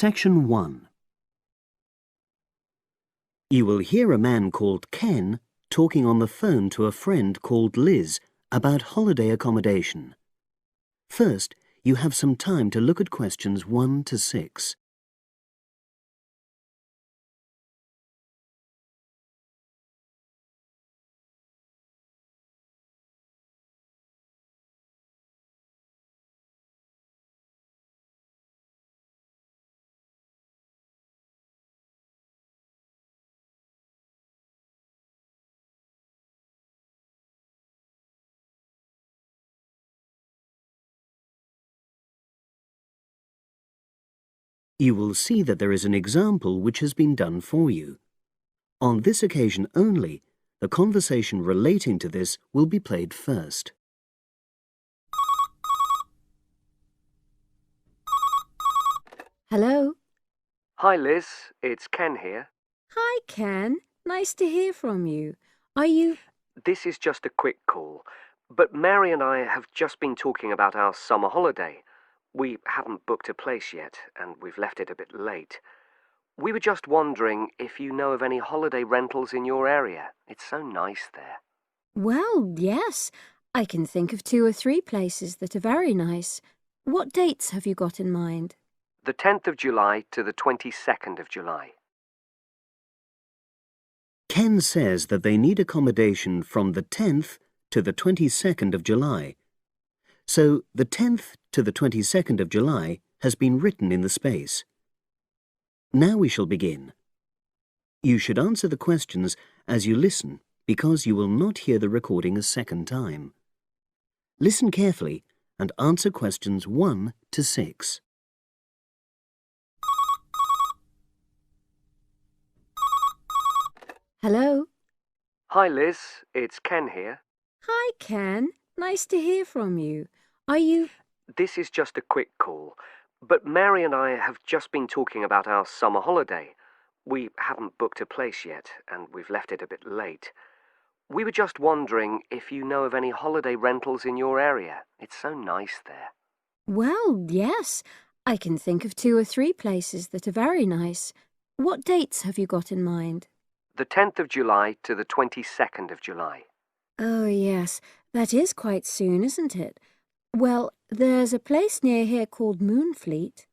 Section 1. You will hear a man called Ken talking on the phone to a friend called Liz about holiday accommodation. First, you have some time to look at questions 1 to 6. You will see that there is an example which has been done for you. On this occasion only, the conversation relating to this will be played first. Hello. Hi Liz, it's Ken here. Hi, Ken. Nice to hear from you. Are you... This is just a quick call, but Mary and I have just been talking about our summer holiday. We haven't booked a place yet, and we've left it a bit late. We were just wondering if you know of any holiday rentals in your area. It's so nice there. Well, yes. I can think of 2 or 3 places that are very nice. What dates have you got in mind? The 10th of July to the 22nd of July. Ken says that they need accommodation from the 10th to the 22nd of July. So the 10th to the 22nd of July has been written in the space. Now we shall begin. You should answer the questions as you listen because you will not hear the recording a second time. Listen carefully and answer questions 1 to 6. Hello. Hi Liz, it's Ken here. Hi, Ken. Nice to hear from you. Are you... This is just a quick call, but Mary and I have just been talking about our summer holiday. We haven't booked a place yet, and we've left it a bit late. We were just wondering if you know of any holiday rentals in your area. It's so nice there. Well, yes. I can think of 2 or 3 places that are very nice. What dates have you got in mind? The 10th of July to the 22nd of July. Oh, yes. That is quite soon, isn't it? Well, there's a place near here called Moonfleet.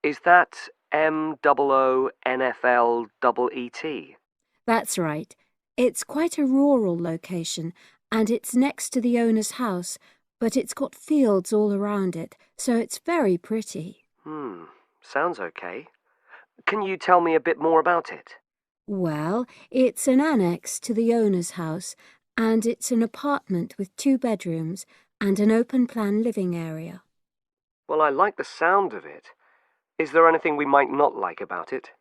Is that MOONFLEET? That's right. It's quite a rural location, and it's next to the owner's house, but it's got fields all around it, so it's very pretty. Sounds okay. Can you tell me a bit more about it? Well, it's an annex to the owner's house, and it's an apartment with 2 bedrooms and an open-plan living area. Well, I like the sound of it. Is there anything we might not like about it?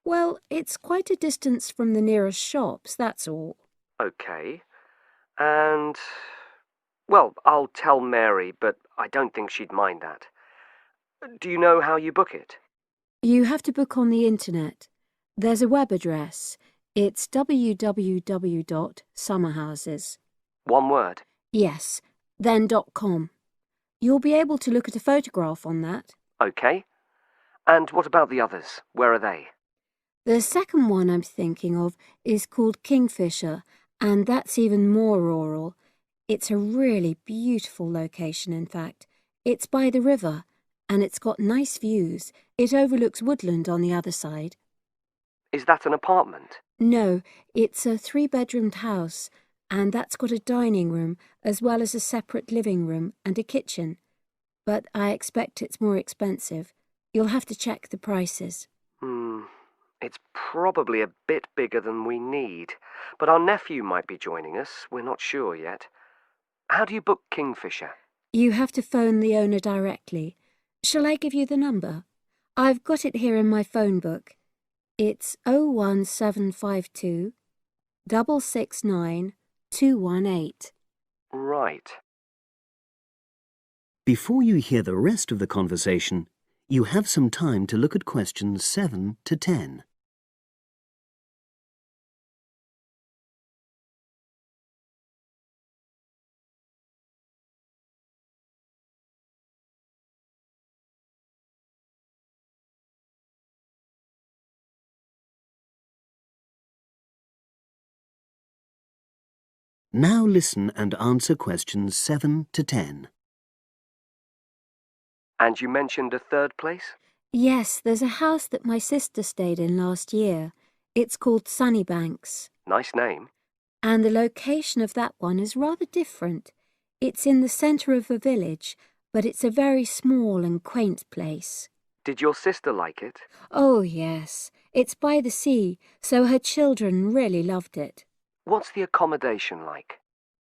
Well, it's quite a distance from the nearest shops, that's all. Okay. And... well, I'll tell Mary, but I don't think she'd mind that. Do you know how you book it? You have to book on the internet. There's a web address. It's www.summerhouses. One word. Yes, then .com. You'll be able to look at a photograph on that. Okay. And what about the others? Where are they? The second one I'm thinking of is called Kingfisher, and that's even more rural. It's a really beautiful location, in fact. It's by the river, and it's got nice views. It overlooks woodland on the other side. Is that an apartment? No, it's a 3-bedroomed house, and that's got a dining room as well as a separate living room and a kitchen. But I expect it's more expensive. You'll have to check the prices. It's probably a bit bigger than we need, but our nephew might be joining us. We're not sure yet. How do you book Kingfisher? You have to phone the owner directly. Shall I give you the number? I've got it here in my phone book. It's 01752 669 218. Right. Before you hear the rest of the conversation, you have some time to look at questions 7 to 10. Now listen and answer questions 7 to 10. And you mentioned a third place? Yes, there's a house that my sister stayed in last year. It's called Sunnybanks. Nice name. And the location of that one is rather different. It's in the centre of a village, but it's a very small and quaint place. Did your sister like it? Oh, yes. It's by the sea, so her children really loved it. What's the accommodation like?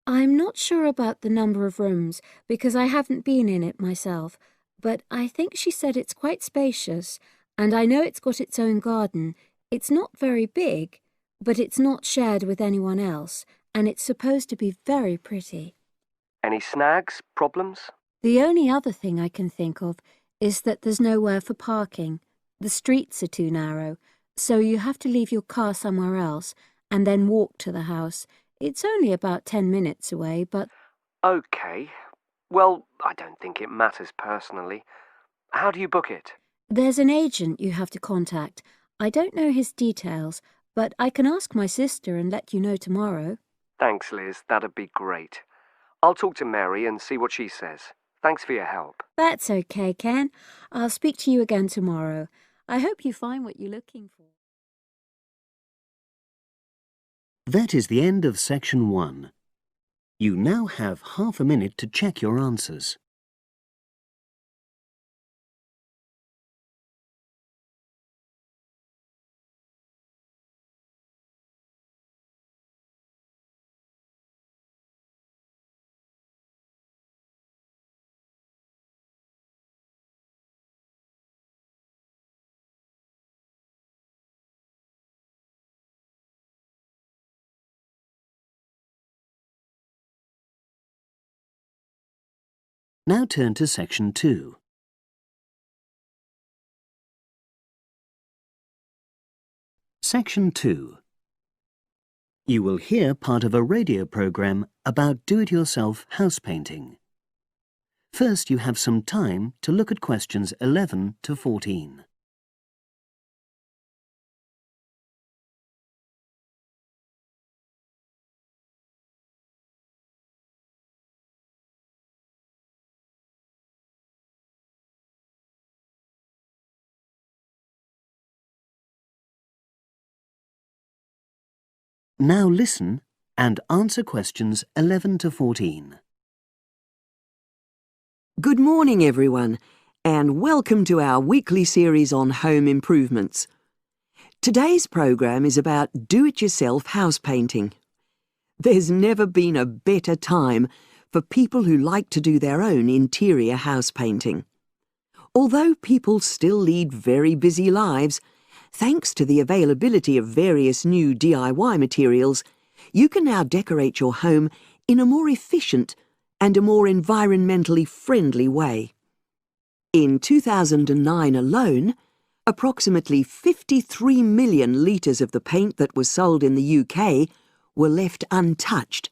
I'm not sure about the number of rooms, because I haven't been in it myself, but I think she said it's quite spacious, and I know it's got its own garden. It's not very big, but it's not shared with anyone else, and it's supposed to be very pretty. Any snags, problems? The only other thing I can think of is that there's nowhere for parking. The streets are too narrow, so you have to leave your car somewhere else and then walk to the house. It's only about 10 minutes away, but... OK. Well, I don't think it matters personally. How do you book it? There's an agent you have to contact. I don't know his details, but I can ask my sister and let you know tomorrow. Thanks, Liz. That'd be great. I'll talk to Mary and see what she says. Thanks for your help. That's okay, Ken. I'll speak to you again tomorrow. I hope you find what you're looking for. That is the end of section 1. You now have half a minute to check your answers. Now turn to section 2. Section 2. You will hear part of a radio program about do-it-yourself house painting. First, you have some time to look at questions 11 to 14. Now listen and answer questions 11 to 14. Good morning, everyone, and welcome to our weekly series on home improvements. Today's program is about do-it-yourself house painting. There's never been a better time for people who like to do their own interior house painting. Although people still lead very busy lives, thanks to the availability of various new DIY materials, you can now decorate your home in a more efficient and a more environmentally friendly way. In 2009 alone, approximately 53 million litres of the paint that was sold in the UK were left untouched.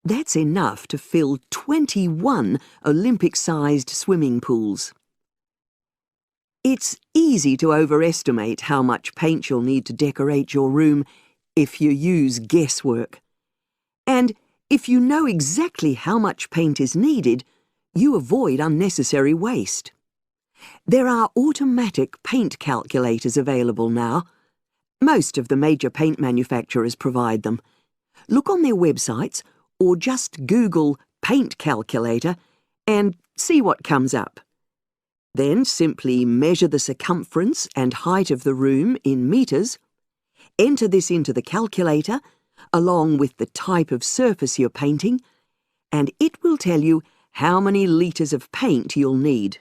That's enough to fill 21 Olympic-sized swimming pools. It's easy to overestimate how much paint you'll need to decorate your room if you use guesswork. And if you know exactly how much paint is needed, you avoid unnecessary waste. There are automatic paint calculators available now. Most of the major paint manufacturers provide them. Look on their websites or just Google paint calculator and see what comes up. Then simply measure the circumference and height of the room in metres, enter this into the calculator, along with the type of surface you're painting, and it will tell you how many litres of paint you'll need.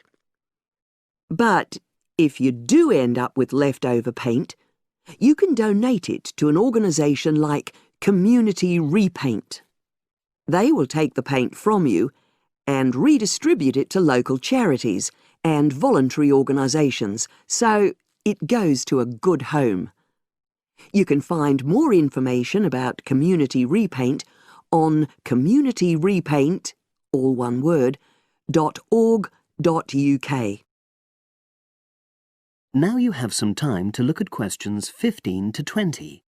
But if you do end up with leftover paint, you can donate it to an organisation like Community Repaint. They will take the paint from you and redistribute it to local charities and voluntary organisations, so it goes to a good home. You can find more information about Community Repaint on communityrepaint, all one word, .org.uk. Now you have some time to look at questions 15 to 20.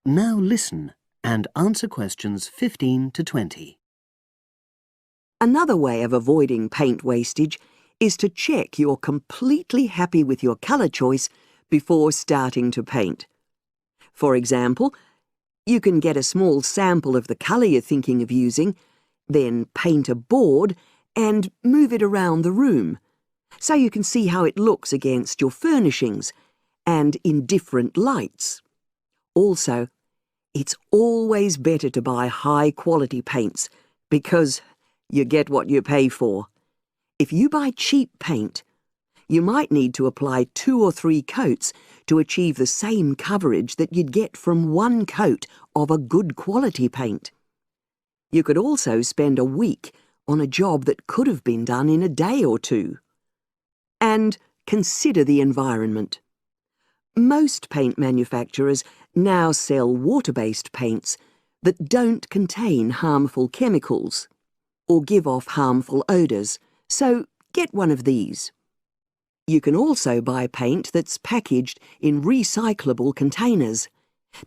Now listen and answer questions 15 to 20. Another way of avoiding paint wastage is to check you're completely happy with your colour choice before starting to paint. For example, you can get a small sample of the colour you're thinking of using, then paint a board and move it around the room, so you can see how it looks against your furnishings and in different lights. Also, it's always better to buy high-quality paints because you get what you pay for. If you buy cheap paint, you might need to apply 2 or 3 coats to achieve the same coverage that you'd get from 1 coat of a good quality paint. You could also spend a week on a job that could have been done in a day or 2. And consider the environment. Most paint manufacturers now sell water-based paints that don't contain harmful chemicals or give off harmful odours, so get one of these. You can also buy paint that's packaged in recyclable containers.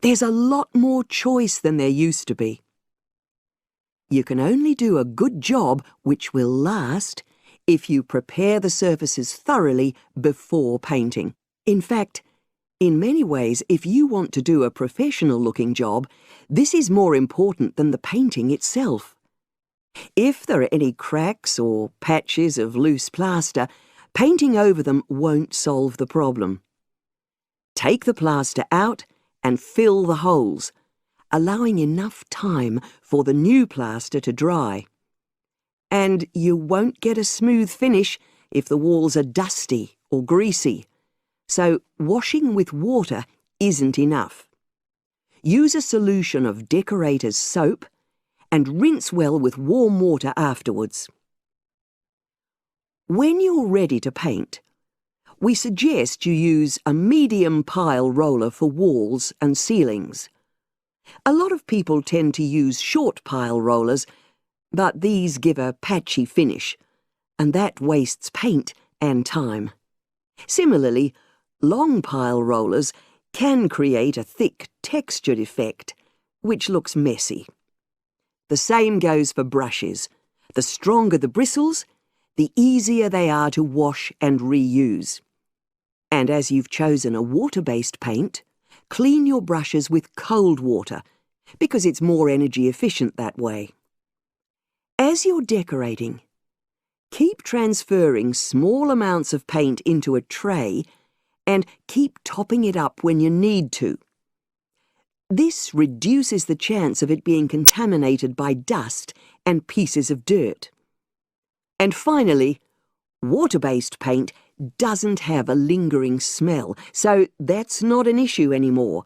There's a lot more choice than there used to be. You can only do a good job which will last if you prepare the surfaces thoroughly before painting. In fact, in many ways, if you want to do a professional-looking job, this is more important than the painting itself. If there are any cracks or patches of loose plaster, painting over them won't solve the problem. Take the plaster out and fill the holes, allowing enough time for the new plaster to dry. And you won't get a smooth finish if the walls are dusty or greasy. So washing with water isn't enough. Use a solution of decorator's soap and rinse well with warm water afterwards. When you're ready to paint, we suggest you use a medium pile roller for walls and ceilings. A lot of people tend to use short pile rollers, but these give a patchy finish, and that wastes paint and time. Similarly, long pile rollers can create a thick, textured effect, which looks messy. The same goes for brushes. The stronger the bristles, the easier they are to wash and reuse. And as you've chosen a water-based paint, clean your brushes with cold water, because it's more energy efficient that way. As you're decorating, keep transferring small amounts of paint into a tray and keep topping it up when you need to. This reduces the chance of it being contaminated by dust and pieces of dirt. And finally, water-based paint doesn't have a lingering smell, so that's not an issue anymore.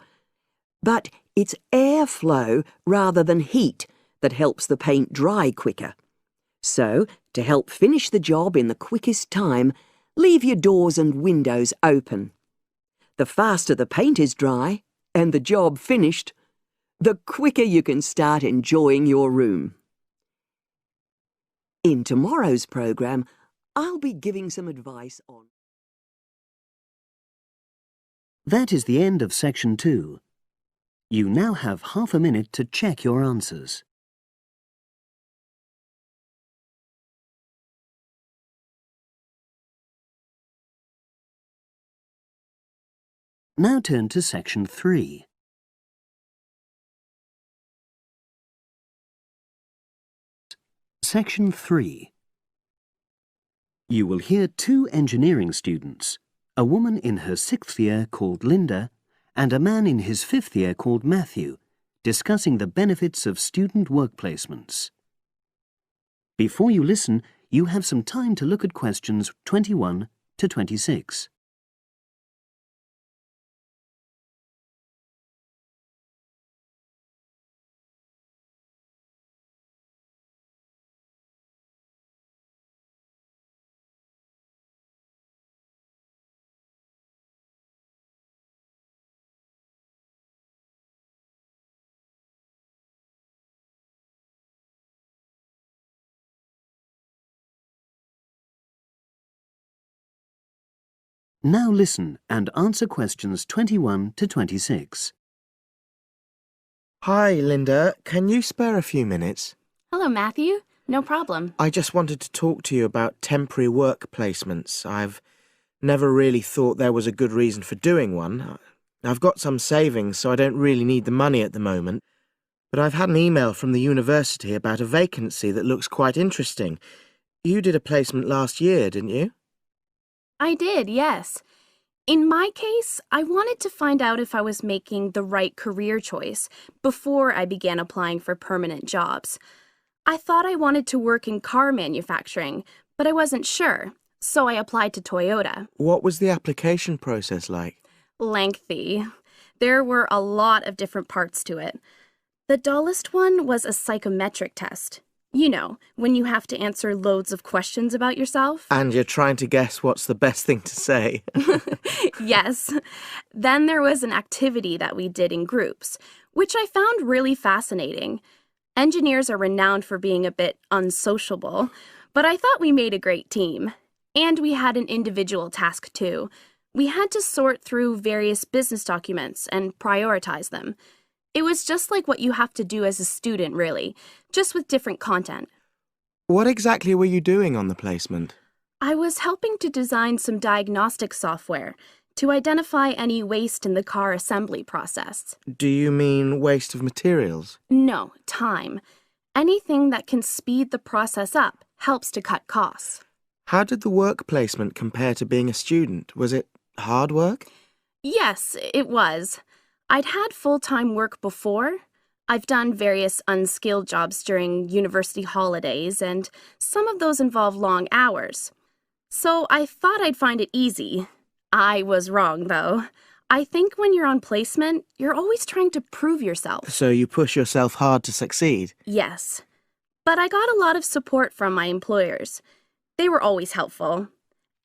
But it's airflow rather than heat that helps the paint dry quicker. So, to help finish the job in the quickest time, leave your doors and windows open. The faster the paint is dry, and the job finished, the quicker you can start enjoying your room. In tomorrow's programme, I'll be giving some advice on... That is the end of section 2. You now have half a minute to check your answers. Now turn to section 3. Section 3. You will hear 2 engineering students, a woman in her 6th year called Linda and a man in his 5th year called Matthew, discussing the benefits of student work placements. Before you listen, you have some time to look at questions 21 to 26. Now listen and answer questions 21 to 26. Hi, Linda. Can you spare a few minutes? Hello, Matthew. No problem. I just wanted to talk to you about temporary work placements. I've never really thought there was a good reason for doing one. I've got some savings, so I don't really need the money at the moment. But I've had an email from the university about a vacancy that looks quite interesting. You did a placement last year, didn't you? I did, yes. In my case, I wanted to find out if I was making the right career choice before I began applying for permanent jobs. I thought I wanted to work in car manufacturing, but I wasn't sure, so I applied to Toyota. What was the application process like? Lengthy. There were a lot of different parts to it. The dullest one was a psychometric test. You know, when you have to answer loads of questions about yourself. And you're trying to guess what's the best thing to say. Yes. Then there was an activity that we did in groups, which I found really fascinating. Engineers are renowned for being a bit unsociable, but I thought we made a great team. And we had an individual task too. We had to sort through various business documents and prioritize them. It was just like what you have to do as a student, really, just with different content. What exactly were you doing on the placement? I was helping to design some diagnostic software to identify any waste in the car assembly process. Do you mean waste of materials? No, time. Anything that can speed the process up helps to cut costs. How did the work placement compare to being a student? Was it hard work? Yes, it was. I'd had full-time work before. I've done various unskilled jobs during university holidays, and some of those involve long hours. So I thought I'd find it easy. I was wrong, though. I think when you're on placement, you're always trying to prove yourself. So you push yourself hard to succeed? Yes. But I got a lot of support from my employers. They were always helpful.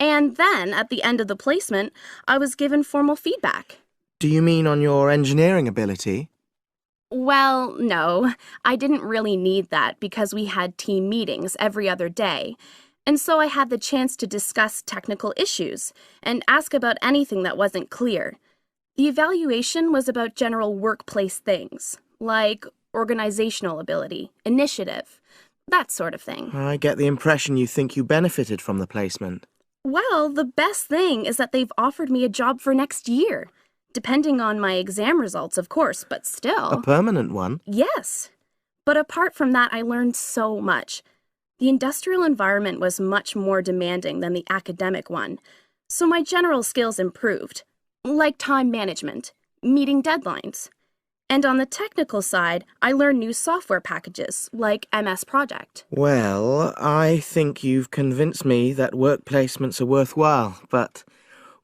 And then, at the end of the placement, I was given formal feedback. Do you mean on your engineering ability? Well, no. I didn't really need that because we had team meetings every other day. And so I had the chance to discuss technical issues and ask about anything that wasn't clear. The evaluation was about general workplace things, like organizational ability, initiative, that sort of thing. I get the impression you think you benefited from the placement. Well, the best thing is that they've offered me a job for next year. Depending on my exam results, of course, but still. A permanent one? Yes. But apart from that, I learned so much. The industrial environment was much more demanding than the academic one, so my general skills improved, like time management, meeting deadlines. And on the technical side, I learned new software packages, like MS Project. Well, I think you've convinced me that work placements are worthwhile, but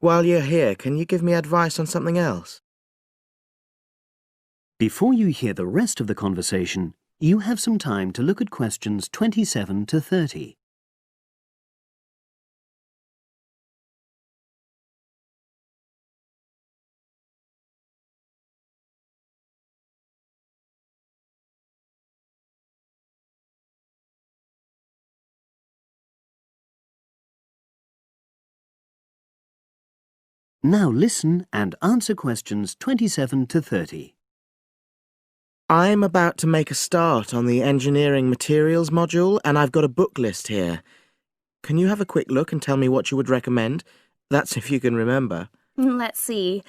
while you're here, can you give me advice on something else? Before you hear the rest of the conversation, you have some time to look at questions 27 to 30. Now listen and answer questions 27 to 30. I'm about to make a start on the engineering materials module, and I've got a book list here. Can you have a quick look and tell me what you would recommend? That's if you can remember. Let's see.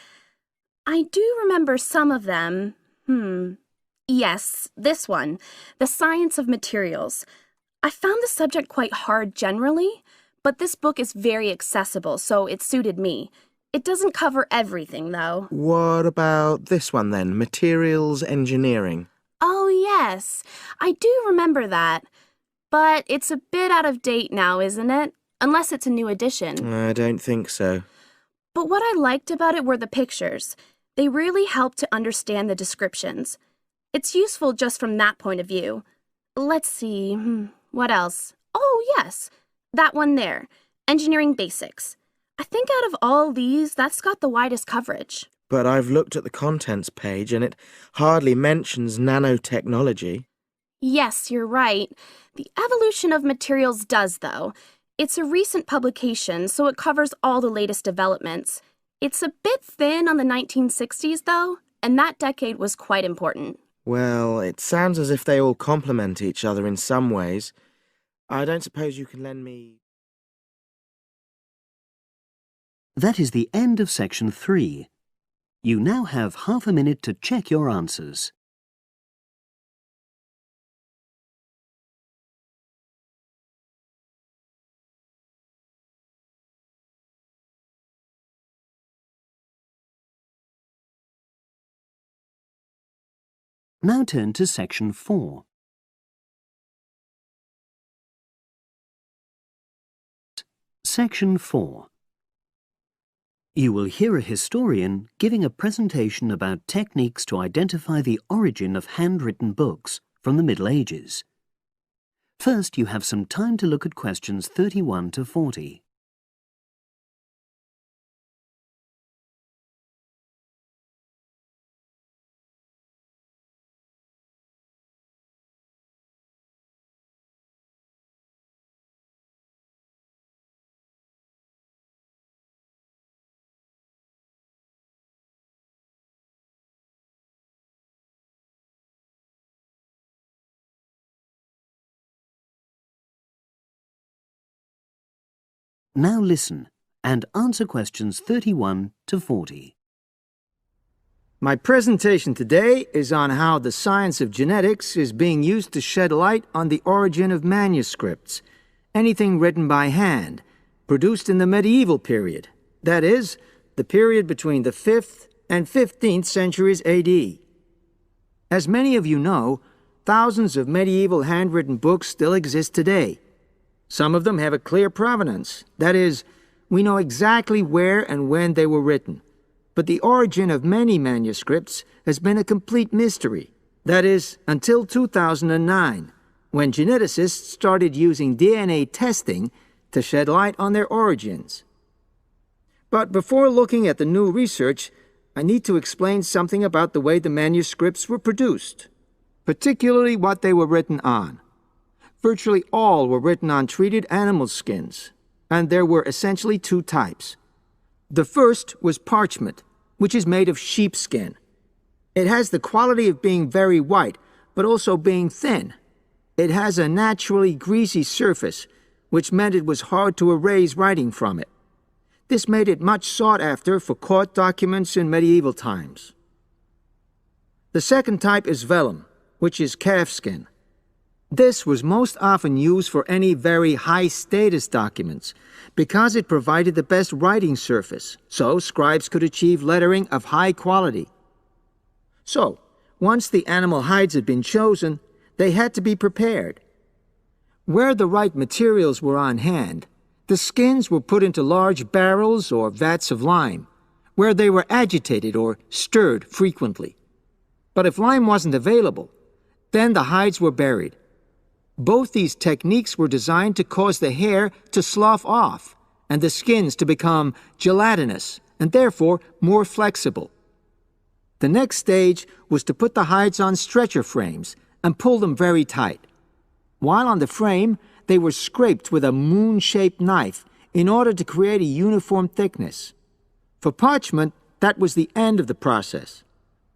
I do remember some of them. Yes, this one, The Science of Materials. I found the subject quite hard generally, but this book is very accessible, so it suited me. It doesn't cover everything, though. What about this one, then? Materials engineering. Oh, yes. I do remember that. But it's a bit out of date now, isn't it? Unless it's a new edition. I don't think so. But what I liked about it were the pictures. They really helped to understand the descriptions. It's useful just from that point of view. Let's see. What else? Oh, yes. That one there. Engineering Basics. I think out of all these, that's got the widest coverage. But I've looked at the contents page and it hardly mentions nanotechnology. Yes, you're right. The evolution of materials does, though. It's a recent publication, so it covers all the latest developments. It's a bit thin on the 1960s, though, and that decade was quite important. Well, it sounds as if they all complement each other in some ways. I don't suppose you can lend me... That is the end of section 3. You now have half a minute to check your answers. Now turn to section 4. Section 4. You will hear a historian giving a presentation about techniques to identify the origin of handwritten books from the Middle Ages. First, you have some time to look at questions 31 to 40. Now listen and answer questions 31 to 40. My presentation today is on how the science of genetics is being used to shed light on the origin of manuscripts, anything written by hand, produced in the medieval period, that is, the period between the 5th and 15th centuries AD. As many of you know, thousands of medieval handwritten books still exist today. Some of them have a clear provenance, that is, we know exactly where and when they were written. But the origin of many manuscripts has been a complete mystery, that is, until 2009, when geneticists started using DNA testing to shed light on their origins. But before looking at the new research, I need to explain something about the way the manuscripts were produced, particularly what they were written on. Virtually all were written on treated animal skins, and there were essentially two types. The first was parchment, which is made of sheepskin. It has the quality of being very white, but also being thin. It has a naturally greasy surface, which meant it was hard to erase writing from it. This made it much sought after for court documents in medieval times. The second type is vellum, which is calfskin. This was most often used for any very high-status documents because it provided the best writing surface, so scribes could achieve lettering of high quality. So, once the animal hides had been chosen, they had to be prepared. Where the right materials were on hand, the skins were put into large barrels or vats of lime, where they were agitated or stirred frequently. But if lime wasn't available, then the hides were buried. Both these techniques were designed to cause the hair to slough off and the skins to become gelatinous and therefore more flexible. The next stage was to put the hides on stretcher frames and pull them very tight. While on the frame, they were scraped with a moon-shaped knife in order to create a uniform thickness. For parchment, that was the end of the process.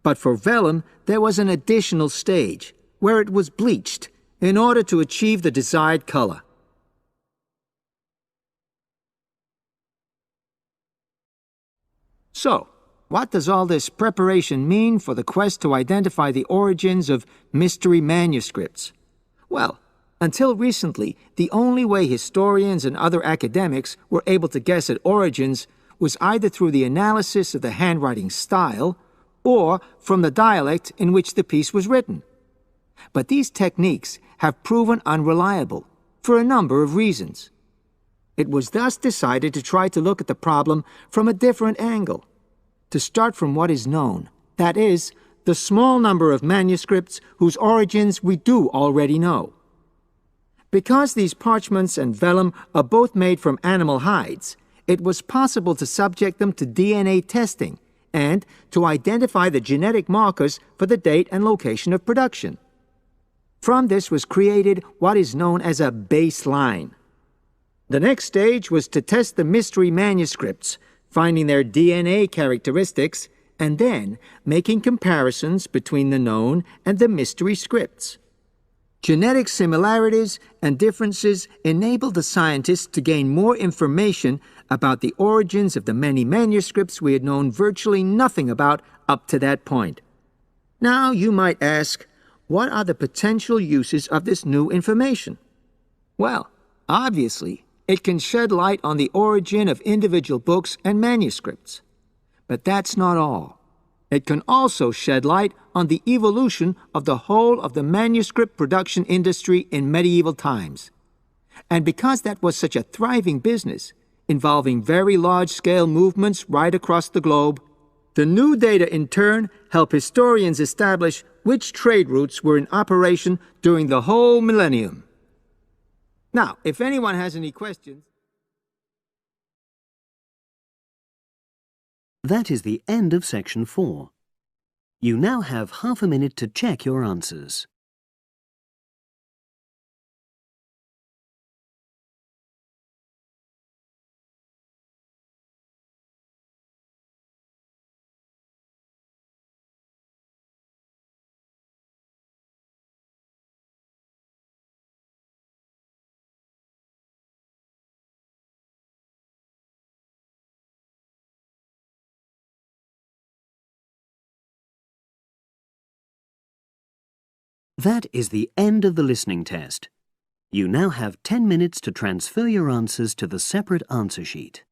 But for vellum, there was an additional stage, where it was bleached in order to achieve the desired color. So, what does all this preparation mean for the quest to identify the origins of mystery manuscripts? Well, until recently, the only way historians and other academics were able to guess at origins was either through the analysis of the handwriting style or from the dialect in which the piece was written. But these techniques have proven unreliable for a number of reasons. It was thus decided to try to look at the problem from a different angle, to start from what is known, that is, the small number of manuscripts whose origins we do already know. Because these parchments and vellum are both made from animal hides, it was possible to subject them to DNA testing and to identify the genetic markers for the date and location of production. From this was created what is known as a baseline. The next stage was to test the mystery manuscripts, finding their DNA characteristics and then making comparisons between the known and the mystery scripts. Genetic similarities and differences enabled the scientists to gain more information about the origins of the many manuscripts we had known virtually nothing about up to that point. Now you might ask, what are the potential uses of this new information? Well, obviously, it can shed light on the origin of individual books and manuscripts. But that's not all. It can also shed light on the evolution of the whole of the manuscript production industry in medieval times. And because that was such a thriving business, involving very large-scale movements right across the globe, the new data in turn help historians establish which trade routes were in operation during the whole millennium. Now, if anyone has any questions... That is the end of section 4. You now have half a minute to check your answers. That is the end of the listening test. You now have 10 minutes to transfer your answers to the separate answer sheet.